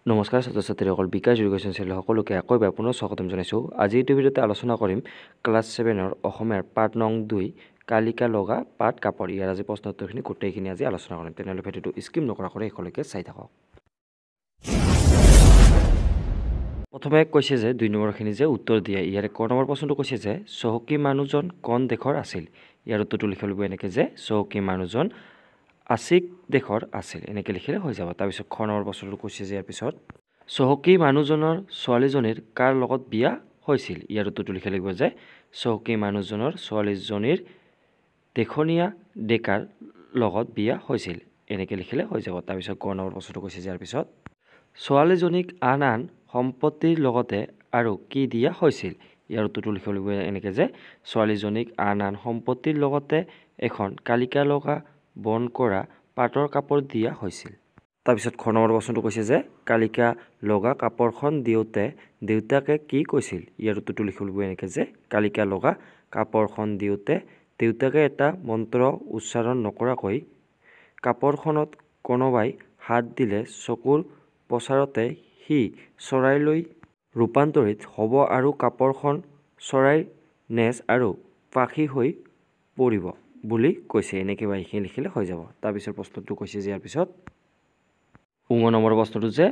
নমস্কাৰ ছাত্ৰ-ছাত্ৰীসকল, বিকাশ education channel সকলোকে আকৌ এবাৰ পুনৰ স্বাগতম জনাইছোঁ। আজি এই ভিডিঅ'তে আলোচনা কৰিম ক্লাছ 7ৰ অসমীয়াৰ পাঠ নং 2 কালিকা লগা পাট কাপড়। ইয়াৰ আজি প্ৰশ্ন উত্তৰখিনি গোটেইখিনি আজি আলোচনা কৰিম। তেনেহ'লে ভিডিঅ'টো স্কিপ নকৰাকৈ শেষলৈকে চাই থাকক। প্ৰথমে কৈছে যে 2 নম্বৰখিনি যে উত্তৰ দিয়ে। ইয়াৰে ক নম্বৰ প্ৰশ্নটো কৈছে যে চহকী মানুহজন কোন দেশৰ আছিল? ইয়াৰ উত্তৰটো লিখিব লাগিব এনেকৈ যে চহকী মানুহজন আছিক দেশৰ আছিল, এনেকৈ লিখিলে হৈ যাব। তাৰপিছত খ নম্বৰ প্ৰশ্নটো কৈছে যে ইয়াৰ পিছত চহকী মানুহজনৰ ছোৱালীজনীৰ কাৰ লগত বিয়া হৈছিল? ইয়াৰ উত্তৰটো লিখিব লাগিব যে চহকী মানুহজনৰ ছোৱালীজনীৰ দেখনীয়া ডেকাৰ লগত বিয়া হৈছিল, এনেকৈ লিখিলে হৈ যাব। তাৰপিছত গ নম্বৰ প্ৰশ্নটো কৈছে যে ইয়াৰ পিছত ছোৱালীজনীক আন আন সম্পত্তিৰ লগতে আৰু কি দিয়া হৈছিল? ইয়াৰ উত্তৰটো লিখিব লাগিব এনেকৈ যে ছোৱালীজনীক আন আন সম্পত্তিৰ লগতে এখন কালিকা লগা বন কৰা পাটৰ কাপোৰ দিয়া হৈছিল। তাৰপিছত খ নম্বৰ প্ৰশ্নটো কৈছে যে কালিকা লগা কাপোৰখন দিওঁতে দেউতাকে কি কৈছিল? ইয়াৰ উত্তৰটো লিখিব লাগিব এনেকৈ যে কালিকা লগা কাপোৰখন দিওঁতে দেউতাকে এটা মন্ত্ৰ উচ্চাৰণ নকৰাকৈ কাপোৰখনত কোনোবাই হাত দিলে চকুৰ পচাৰতে সি চৰাইলৈ ৰূপান্তৰিত হ'ব আৰু কাপোৰখন চৰাইৰ নেজ আৰু পাখি হৈ পৰিব বুলি কৈছে, এনেকৈ বা এইখিনি লিখিলে হৈ যাব। তাৰপিছত প্ৰশ্নটো কৈছে যে ইয়াৰ পিছত নম্বৰ প্ৰশ্নটো যে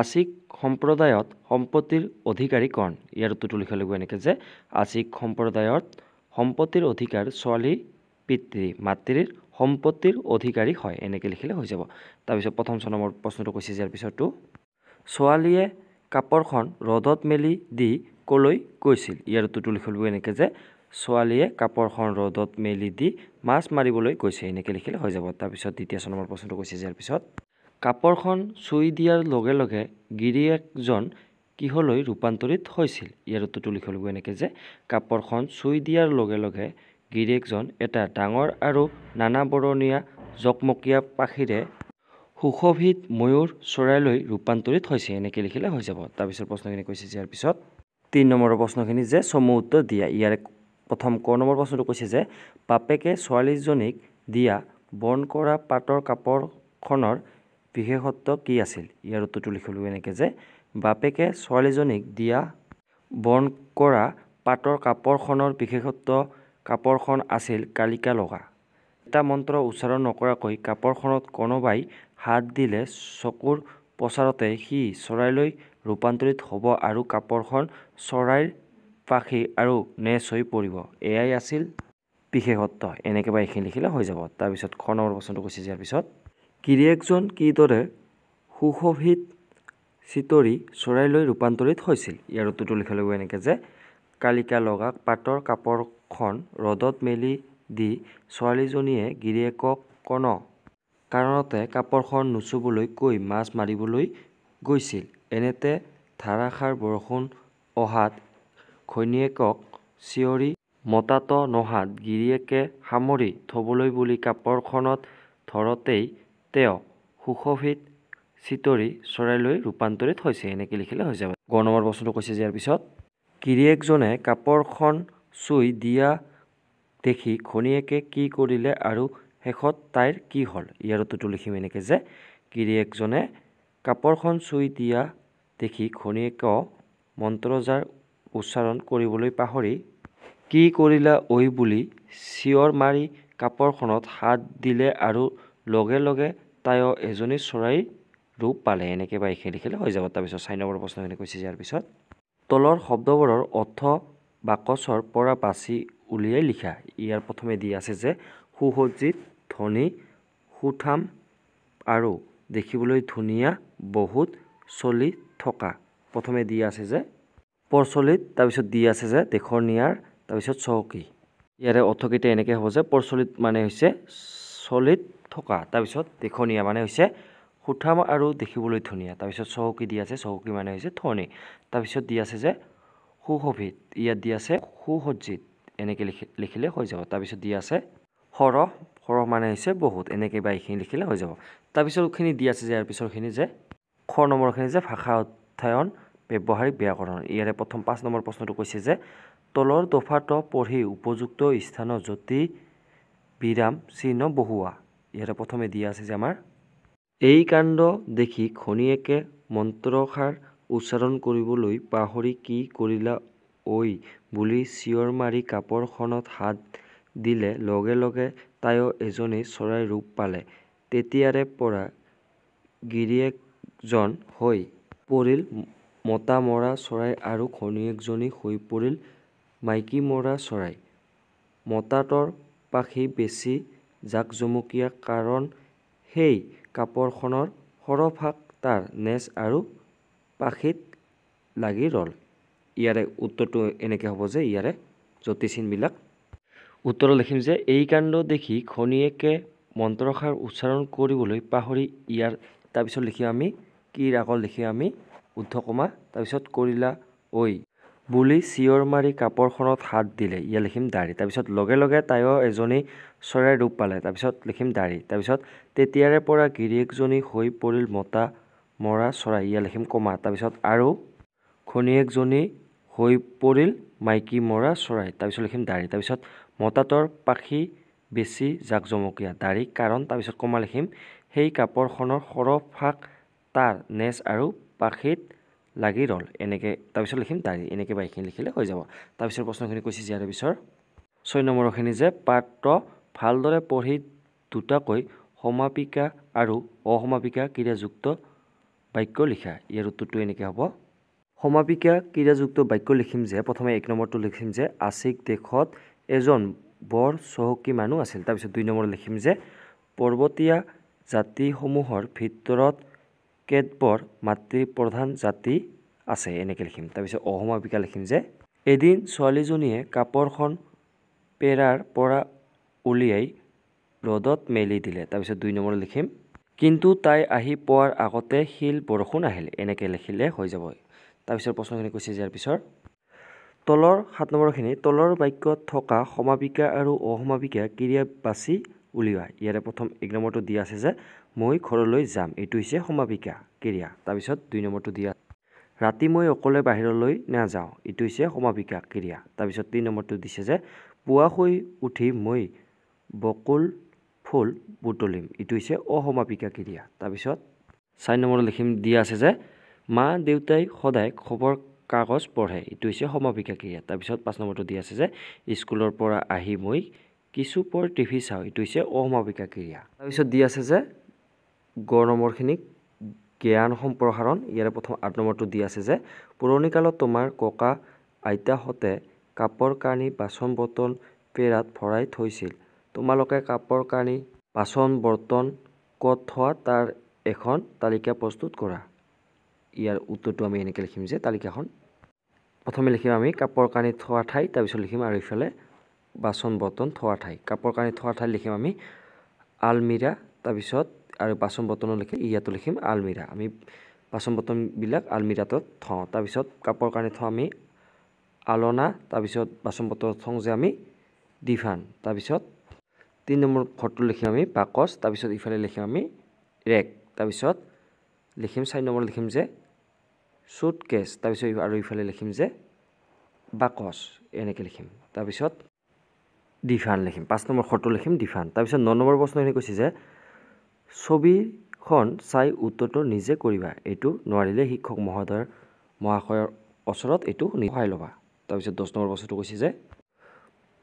আছিক সম্প্ৰদায়ত সম্পত্তিৰ অধিকাৰী কোন? ইয়াৰ উত্তৰটো লিখিব লাগিব এনেকৈ যে আছিক সম্প্ৰদায়ত সম্পত্তিৰ অধিকাৰ ছোৱালী পিতৃ মাতৃৰ সম্পত্তিৰ অধিকাৰী হয়, এনেকৈ লিখিলে হৈ যাব। তাৰপিছত প্ৰথম নম্বৰ প্ৰশ্নটো কৈছে যে ইয়াৰ পিছতো ছোৱালীয়ে কাপোৰখন ৰ'দত মেলি দি ক'লৈ গৈছিল? ইয়াৰ উত্তৰটো লিখিব লাগিব এনেকৈ যে ছোৱালীয়ে কাপোৰখন ৰ'দত মেলি দি মাছ মাৰিবলৈ গৈছে, এনেকৈ লিখিলে হৈ যাব। তাৰপিছত দ্বিতীয় নম্বৰ প্ৰশ্নটো কৈছে যে ইয়াৰ পিছত কাপোৰখন চুই দিয়াৰ লগে লগে গিৰিয়েকজন কিহলৈ ৰূপান্তৰিত হৈছিল? ইয়াৰ উত্তৰটো লিখিব লাগিব এনেকৈ যে কাপোৰখন চুই দিয়াৰ লগে লগে গিৰিয়েকজন এটা ডাঙৰ আৰু নানা বৰণীয়া জকমকীয়া পাখিৰে সুশোভিত ময়ূৰ চৰাইলৈ ৰূপান্তৰিত হৈছে, এনেকৈ লিখিলে হৈ যাব। তাৰপিছত প্ৰশ্নখিনি কৈছে যে ইয়াৰ পিছত 3 নম্বৰৰ প্ৰশ্নখিনি যে চমু উত্তৰ দিয়া। ইয়াৰে প্ৰথম ক নম্বৰ প্ৰশ্নটো কৈছে যে বাপেকে ছোৱালীজনীক দিয়া বন কৰা পাটৰ কাপোৰখনৰ বিশেষত্ব কি আছিল? ইয়াৰ উত্তৰটো লিখিব লাগিব এনেকৈ যে বাপেকে ছোৱালীজনীক দিয়া বন কৰা পাটৰ কাপোৰখনৰ বিশেষত্ব কাপোৰখন আছিল কালিকা লগা। এটা মন্ত্ৰ উচ্চাৰণ নকৰাকৈ কাপোৰখনত কোনোবাই হাত দিলে চকুৰ পচাৰতে সি চৰাইলৈ ৰূপান্তৰিত হ'ব আৰু কাপোৰখন চৰাইৰ পাখি আৰু নেজ হৈ পৰিব, এয়াই আছিল বিশেষত্ব, এনেকৈ বা এইখিনি লিখিলে হৈ যাব। তাৰপিছত খ নম্বৰ প্ৰশ্নটো কৈছে যে ইয়াৰ পিছত গিৰিয়েকজন কিদৰে সুশোভিত চিতৰি চৰাইলৈ ৰূপান্তৰিত হৈছিল? ইয়াৰ উত্তৰটো লিখিব লাগিব এনেকৈ যে কালিকা লগা পাটৰ কাপোৰখন ৰ'দত মেলি দি ছোৱালীজনীয়ে গিৰিয়েকক কোনো কাৰণতে কাপোৰখন নুচুবলৈ কৈ মাছ মাৰিবলৈ গৈছিল। এনেতে ধাৰাসাৰ বৰষুণ অহাত ঘৈণীয়েকক চিঞৰি মতাটো নহাত গিৰিয়েকে সামৰি থ'বলৈ বুলি কাপোৰখনত ধৰোঁতেই তেওঁ সুশোভিত চিতৰি চৰাইলৈ ৰূপান্তৰিত হৈছে, এনেকৈ লিখিলে হৈ যাব। গ নম্বৰ প্ৰশ্নটো কৈছে যে ইয়াৰ পিছত গিৰিয়েকজনে কাপোৰখন চুই দিয়া দেখি ঘৈণীয়েকে কি কৰিলে আৰু শেষত তাইৰ কি হ'ল? ইয়াৰ উত্তৰটো লিখিম এনেকৈ যে গিৰিয়েকজনে কাপোৰখন চুই দিয়া দেখি ঘৈণীয়েকক মন্ত্ৰজাৰ উচ্চাৰণ কৰিবলৈ পাহৰি কি কৰিলা ঐ বুলি চিঞৰ মাৰি কাপোৰখনত হাত দিলে আৰু লগে লগে তাইও এজনী চৰাইৰ ৰূপ পালে, এনেকৈ বা এইখিনি লিখিলে হৈ যাব। তাৰপিছত 4 নম্বৰ প্ৰশ্নখিনি কৈছে ইয়াৰ পিছত তলৰ শব্দবোৰৰ অৰ্থ বাকচৰ পৰা বাছি উলিয়াই লিখা। ইয়াৰ প্ৰথমে দি আছে যে সুসজ্জিত, ধনী, সুঠাম আৰু দেখিবলৈ ধুনীয়া, বহুত চলি থকা। প্ৰথমে দি আছে যে প্ৰচলিত, তাৰপিছত দি আছে যে দেখনীয়াৰ, তাৰপিছত চহকী। ইয়াৰে অৰ্থকেইটা এনেকৈ হ'ব যে প্ৰচলিত মানে হৈছে চলিত থকা, তাৰপিছত দেখনীয়া মানে হৈছে সুঠাম আৰু দেখিবলৈ ধুনীয়া, তাৰপিছত চহকী দি আছে, চহকী মানে হৈছে ধনী, তাৰপিছত দি আছে যে সুশোভিত, ইয়াত দি আছে সুসজ্জিত, এনেকৈ লিখিলে হৈ যাব। তাৰপিছত দি আছে সৰহ, সৰহ মানে হৈছে বহুত, এনেকৈ বা এইখিনি লিখিলে হৈ যাব। তাৰপিছতখিনি দি আছে যে ইয়াৰ পিছৰখিনি যে খ নম্বৰখিনি যে ভাষা অধ্যয়ন ব্যৱহাৰিক ব্যাকৰণ। ইয়াৰে প্ৰথম 5 নম্বৰ প্ৰশ্নটো কৈছে যে তলৰ দফাটো পঢ়ি উপযুক্ত স্থানত যতি বিৰাম চিহ্ন বহুওৱা। ইয়াৰে প্ৰথমে দিয়া আছে যে আমাৰ এই কাণ্ড দেখি ঘৈণীয়েকে মন্ত্ৰষাৰ উচ্চাৰণ কৰিবলৈ পাহৰি কি কৰিলা ঐ বুলি চিঞৰ মাৰি কাপৰখনত হাত দিলে লগে লগে তাইও এজনী চৰাই ৰূপ পালে। তেতিয়াৰে পৰা গিৰিয়েকজন হৈ পৰিল মতা মৰা চৰাই আৰু ঘৈণীয়েকজনী হৈ পৰিল মাইকী মৰা চৰাই। মতাটোৰ পাখি বেছি জাকজমকীয়া কাৰণ সেই কাপৰখনৰ সৰহভাগ তাৰ নেজ আৰু পাখিত লাগি ৰ'ল। ইয়াৰে উত্তৰটো এনেকৈ হ'ব যে ইয়াৰে জ্যোতিচিহ্নবিলাক উত্তৰত লিখিম যে এই কাণ্ড দেখি ঘৈণীয়েকে মন্ত্ৰষাৰ উচ্চাৰণ কৰিবলৈ পাহৰি ইয়াৰ তাৰপিছত লিখিম আমি কিৰ আগত লিখিম আমি ঊৰ্ধ্বকমা তাৰপিছত কৰিলা ঐ বুলি চিঞৰ মাৰি কাপৰখনত হাত দিলে ইয়াত লিখিম দাঢ়ি। তাৰপিছত লগে লগে তাইও এজনী চৰাই ৰূপ পালে তাৰপিছত লিখিম দাঢ়ি। তাৰপিছত তেতিয়াৰে পৰা গিৰিয়েকজনী হৈ পৰিল মতা মৰা চৰাই ইয়াত লিখিম কমা। তাৰপিছত আৰু ঘৈণীয়েকজনী হৈ পৰিল মাইকী মৰা চৰাই তাৰপিছত লিখিম দাঢ়ি। তাৰপিছত মতাটোৰ পাখি বেছি জাকজমকীয়া দাঢ়ি কাৰণ তাৰপিছত কমা লিখিম সেই কাপৰখনৰ সৰহভাগ তাৰ নেজ আৰু পাখিত লাগি ৰ'ল এনেকৈ তাৰপিছত লিখিম দাঢ়ি এনেকৈ বা এইখিনি লিখিলে হৈ যাব। তাৰপিছত প্ৰশ্নখিনি কৈছে ইয়াৰ পিছৰ 6 নম্বৰখিনি যে পাঠটো ভালদৰে পঢ়ি দুটাকৈ সমাপিকা আৰু অসমাপিকা ক্ৰিয়াযুক্ত বাক্য লিখা। ইয়াৰ উত্তৰটো এনেকৈ হ'ব। সমাপিকা ক্ৰিয়াযুক্ত বাক্য লিখিম যে প্ৰথমে 1 নম্বৰটো লিখিম যে আছিক দেশত এজন বৰ চহকী মানুহ আছিল। তাৰপিছত 2 নম্বৰত লিখিম যে পৰ্বতীয়া জাতিসমূহৰ ভিতৰত কেতবোৰ মাতৃপ্ৰধান জাতি আছে এনেকৈ লিখিম। তাৰপিছত অসমাপিকা লিখিম যে এদিন ছোৱালীজনীয়ে কাপৰখন পেৰাৰ পৰা উলিয়াই ৰ'দত মেলি দিলে। তাৰপিছত 2 নম্বৰত লিখিম কিন্তু তাই আহি পোৱাৰ আগতে শিল বৰষুণ আহিল এনেকৈ লিখিলে হৈ যাব। তাৰপিছত প্ৰশ্নখিনি কৈছে ইয়াৰ পিছৰ তলৰ 7 নম্বৰখিনি তলৰ বাক্যত থকা সমাপিকা আৰু অসমাপিকা ক্ৰিয়া বাছি উলিওৱা। ইয়াৰে প্ৰথম 1 নম্বৰটো দিয়া আছে যে মই ঘৰলৈ যাম এইটো হৈছে সমাপিকা ক্ৰিয়া। তাৰপিছত 2 নম্বৰটো দিয়া ৰাতি মই অকলে বাহিৰলৈ নাযাওঁ এইটো হৈছে সমাপিকা ক্ৰিয়া। তাৰপিছত 3 নম্বৰটো দিছে যে পুৱা শুই উঠি মই বকুল ফুল বুটলিম এইটো হৈছে অসমাপিকা ক্ৰিয়া। তাৰপিছত 4 নম্বৰত লিখিম দিয়া আছে যে মা দেউতাই সদায় খবৰ কাগজ পঢ়ে এইটো হৈছে সমাপিকা ক্ৰিয়া। তাৰপিছত 5 নম্বৰটো দিয়া আছে যে স্কুলৰ পৰা আহি মই কিছু পৰ টিভি চাওঁ এইটো হৈছে অসমাপিকা ক্ৰিয়া। তাৰপিছত দিয়া আছে যে গ নম্বৰখিনি জ্ঞান সম্প্ৰসাৰণ। ইয়াৰে প্ৰথম 8 নম্বৰটো দিয়া আছে যে পুৰণি কালত তোমাৰ ককা আইতাহঁতে কাপোৰ কানি বাচন বৰ্তন পেৰাত ভৰাই থৈছিল। তোমালোকে কাপোৰ কানি বাচন বৰ্তন ক'ত থোৱা তাৰ এখন তালিকা প্ৰস্তুত কৰা। ইয়াৰ উত্তৰটো আমি এনেকৈ লিখিম যে তালিকাখন প্ৰথমে লিখিম আমি কাপোৰ কানি থোৱা ঠাই তাৰপিছত লিখিম আৰু ইফালে বাচন বৰ্তন থোৱা ঠাই। কাপোৰ কানি থোৱা ঠাই লিখিম আমি আলমিৰা তাৰপিছত আৰু বাচন বৰ্তনৰ লিখিম ইয়াতো লিখিম আলমিৰা। আমি বাচন বৰ্তনবিলাক আলমিৰাটোত থওঁ। তাৰপিছত কাপোৰ কানি থওঁ আমি আলনা তাৰপিছত বাচন বৰ্তন থওঁ যে আমি ডিভান। তাৰপিছত 3 নম্বৰ ঘৰটো লিখিম আমি বাকচ তাৰপিছত ইফালে লিখিম আমি ৰেক। তাৰপিছত লিখিম 4 নম্বৰ লিখিম যে চুটকেছ তাৰপিছত আৰু ইফালে লিখিম যে বাকচ এনেকৈ লিখিম। তাৰপিছত ডিভান লিখিম 5 নম্বৰ ঘৰটো লিখিম ডিভান। তাৰপিছত 9 নম্বৰ প্ৰশ্নখিনি কৈছে যে ছবিখন চাই উত্তৰটো নিজে কৰিবা এইটো নোৱাৰিলে শিক্ষক মহাশয়ৰ ওচৰত এইটো সহায় ল'বা। তাৰপিছত 10 নম্বৰ প্ৰশ্নটো কৈছে যে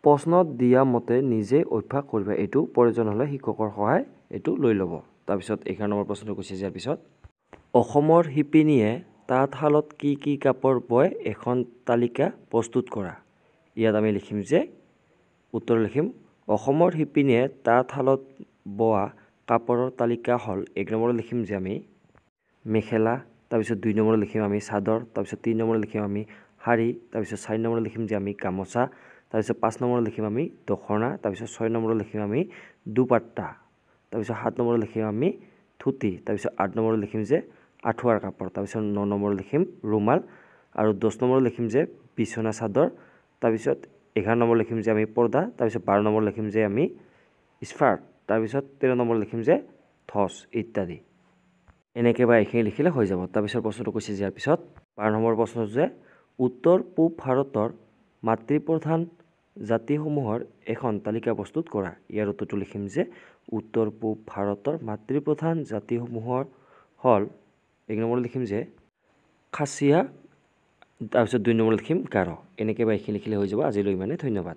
প্ৰশ্নত দিয়া মতে নিজে অভ্যাস কৰিবা এইটো প্ৰয়োজন হ'লে শিক্ষকৰ সহায় এইটো লৈ ল'ব। তাৰপিছত 11 নম্বৰ প্ৰশ্নটো কৈছে ইয়াৰ পিছত অসমৰ শিপিনীয়ে তাঁতশালত কি কি কাপোৰ বয় এখন তালিকা প্ৰস্তুত কৰা। ইয়াত আমি লিখিম যে উত্তৰ লিখিম অসমৰ শিপিনীয়ে তাঁতশালত বোৱা কাপোৰৰ তালিকা হ'ল 1 নম্বৰত লিখিম যে আমি মেখেলা তাৰপিছত 2 নম্বৰত লিখিম আমি চাদৰ তাৰপিছত 3 নম্বৰত লিখিম আমি শাৰী তাৰপিছত 4 নম্বৰত লিখিম যে আমি গামোচা তাৰপিছত 5 নম্বৰত লিখিম আমি দখনা তাৰপিছত 6 নম্বৰত লিখিম আমি দুপাট্টা তাৰপিছত 7 নম্বৰত লিখিম আমি ধুতি তাৰপিছত 8 নম্বৰত লিখিম যে আঁঠুৱাৰ কাপোৰ তাৰপিছত 9 নম্বৰত লিখিম ৰুমাল আৰু 10 নম্বৰত লিখিম যে বিছনা চাদৰ তাৰপিছত 11 নম্বৰত লিখিম যে আমি পৰ্দা তাৰপিছত 12 নম্বৰত লিখিম যে আমি স্কাৰ্ট তাৰপিছত 13 নম্বৰত লিখিম যে ধচ ইত্যাদি এনেকৈ বা এইখিনি লিখিলে হৈ যাব। তাৰপিছত প্ৰশ্নটো কৈছে ইয়াৰ পিছত 12 নম্বৰ প্ৰশ্ন যে উত্তৰ পূব ভাৰতৰ মাতৃপ্ৰধান জাতিসমূহৰ এখন তালিকা প্ৰস্তুত কৰা। ইয়াৰ উত্তৰটো লিখিম যে উত্তৰ পূব ভাৰতৰ মাতৃপ্ৰধান জাতিসমূহৰ হ'ল 1 নম্বৰত লিখিম যে খাচীয়া তাৰপিছত 2 নম্বৰত লিখিম গাৰো এনেকৈ বা এইখিনি লিখিলে হৈ যাব আজিলৈ ইমানে ধন্যবাদ